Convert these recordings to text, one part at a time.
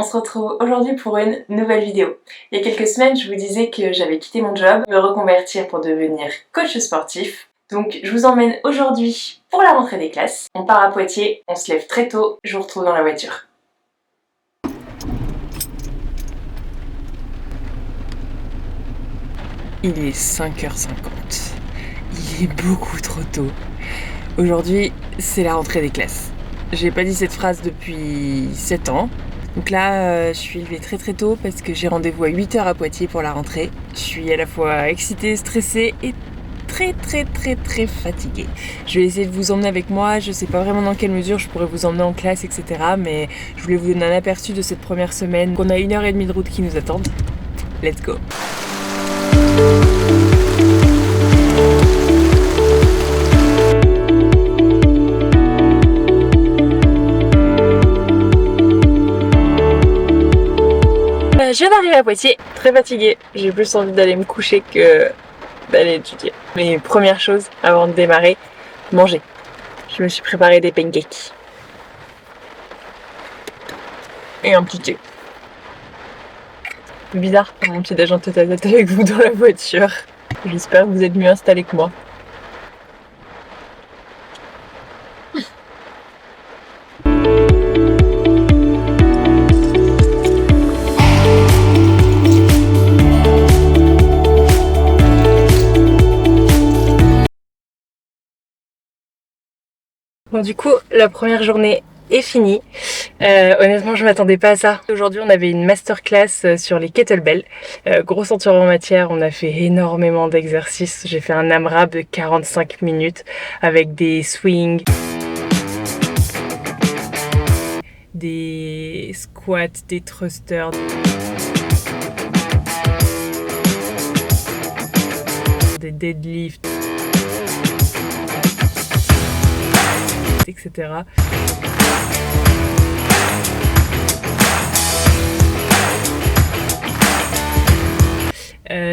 On se retrouve aujourd'hui pour une nouvelle vidéo. Il y a quelques semaines, je vous disais que j'avais quitté mon job, me reconvertir pour devenir coach sportif. Donc je vous emmène aujourd'hui pour la rentrée des classes. On part à Poitiers, on se lève très tôt, je vous retrouve dans la voiture. Il est 5h50. Il est beaucoup trop tôt. Aujourd'hui, c'est la rentrée des classes. J'ai pas dit cette phrase depuis 7 ans. Donc là, je suis levée très tôt parce que j'ai rendez-vous à 8h à Poitiers pour la rentrée. Je suis à la fois excitée, stressée et très fatiguée. Je vais essayer de vous emmener avec moi. Je sais pas vraiment dans quelle mesure je pourrais vous emmener en classe, etc. Mais je voulais vous donner un aperçu de cette première semaine. On a 1h30 de route qui nous attendent. Let's go! Je viens d'arriver à Poitiers, très fatiguée. J'ai plus envie d'aller me coucher que d'aller étudier. Mais première chose, avant de démarrer, manger. Je me suis préparé des pancakes. Et un petit thé. Bizarre, mon petit déjeuner tête à tête avec vous dans la voiture. J'espère que vous êtes mieux installés que moi. Bon, du coup, la première journée est finie. Honnêtement, je m'attendais pas à ça. Aujourd'hui, on avait une masterclass sur les kettlebells. Gros ceinture en matière, on a fait énormément d'exercices. J'ai fait un AMRAP de 45 minutes avec des swings, des squats, des thrusters, des deadlifts, etc.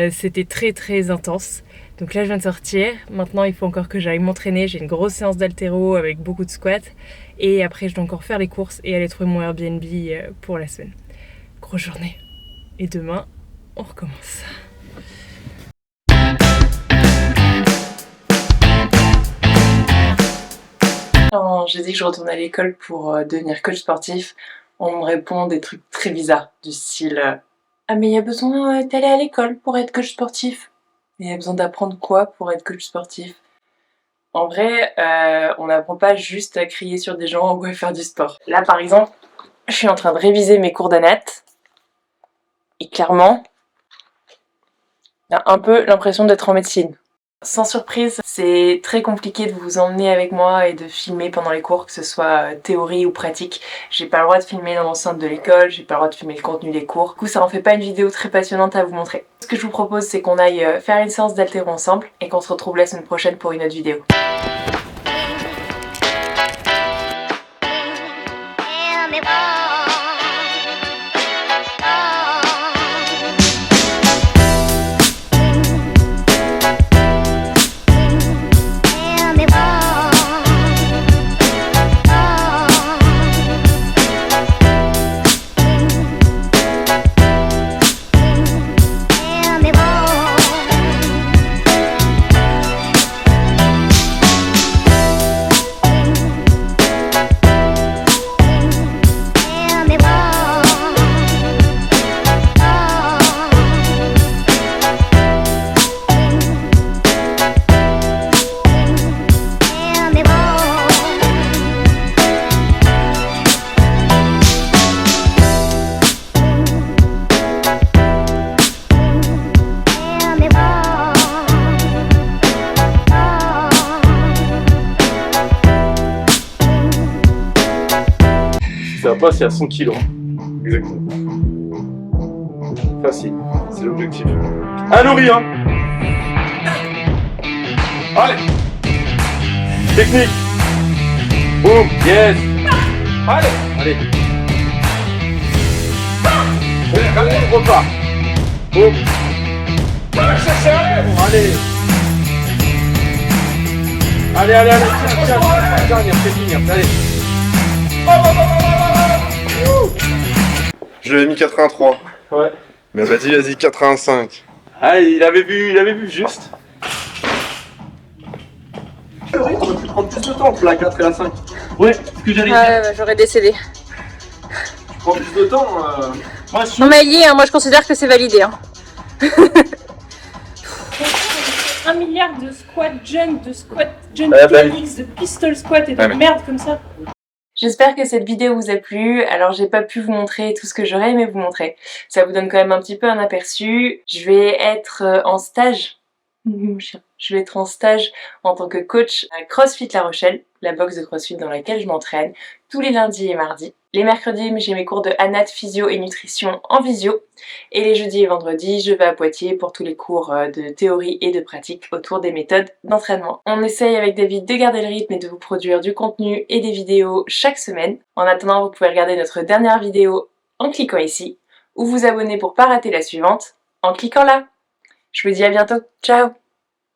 C'était très intense. Donc là je viens de sortir, maintenant il faut encore que j'aille m'entraîner, j'ai une grosse séance d'haltéro avec beaucoup de squats et après je dois encore faire les courses et aller trouver mon Airbnb pour la semaine. Grosse journée. Et demain, on recommence. Quand j'ai dit que je retournais à l'école pour devenir coach sportif, on me répond des trucs très bizarres, du style ah mais il y a besoin d'aller à l'école pour être coach sportif. Il y a besoin d'apprendre quoi pour être coach sportif? En vrai, on n'apprend pas juste à crier sur des gens ou à faire du sport. Là par exemple, je suis en train de réviser mes cours d'anat et clairement, j'ai un peu l'impression d'être en médecine. Sans surprise, c'est très compliqué de vous emmener avec moi et de filmer pendant les cours, que ce soit théorie ou pratique. J'ai pas le droit de filmer dans l'enceinte de l'école, j'ai pas le droit de filmer le contenu des cours. Du coup, ça en fait pas une vidéo très passionnante à vous montrer. Ce que je vous propose, c'est qu'on aille faire une séance d'haltéro ensemble et qu'on se retrouve la semaine prochaine pour une autre vidéo. Ça passe, il y a 100 kg. Exactement. Facile, c'est l'objectif. À nourrir, hein. Allez. Technique. Boum, yes. Allez. Allez, on repart. Boum. Allez. Allez, allez, allez, tiens, fais finir, allez. Je lui ai mis 83. Ouais. Mais elle m'a dit, vas-y, 85. Ah, il avait vu juste. Le rythme aurait pu prendre plus de temps entre la 4 et la 5. Ouais, ce que j'allais dire. Ouais, bah, j'aurais décédé. Tu prends plus de temps. Moi, je suis. Non mais Ellie, hein, moi je considère que c'est validé. Hein. 1 milliard de squat jump, de squat jump ben- TRX, de pistol squat et de Ouais, mais- merde comme ça. J'espère que cette vidéo vous a plu. Alors j'ai pas pu vous montrer tout ce que j'aurais aimé vous montrer. Ça vous donne quand même un petit peu un aperçu. Je vais être en stage. Je vais être en stage en tant que coach à CrossFit La Rochelle, la box de CrossFit dans laquelle je m'entraîne, tous les lundis et mardis. Les mercredis, j'ai mes cours de anat, physio et nutrition en visio. Et les jeudis et vendredis, je vais à Poitiers pour tous les cours de théorie et de pratique autour des méthodes d'entraînement. On essaye avec David de garder le rythme et de vous produire du contenu et des vidéos chaque semaine. En attendant, vous pouvez regarder notre dernière vidéo en cliquant ici, ou vous abonner pour pas rater la suivante en cliquant là. Je vous dis à bientôt, ciao!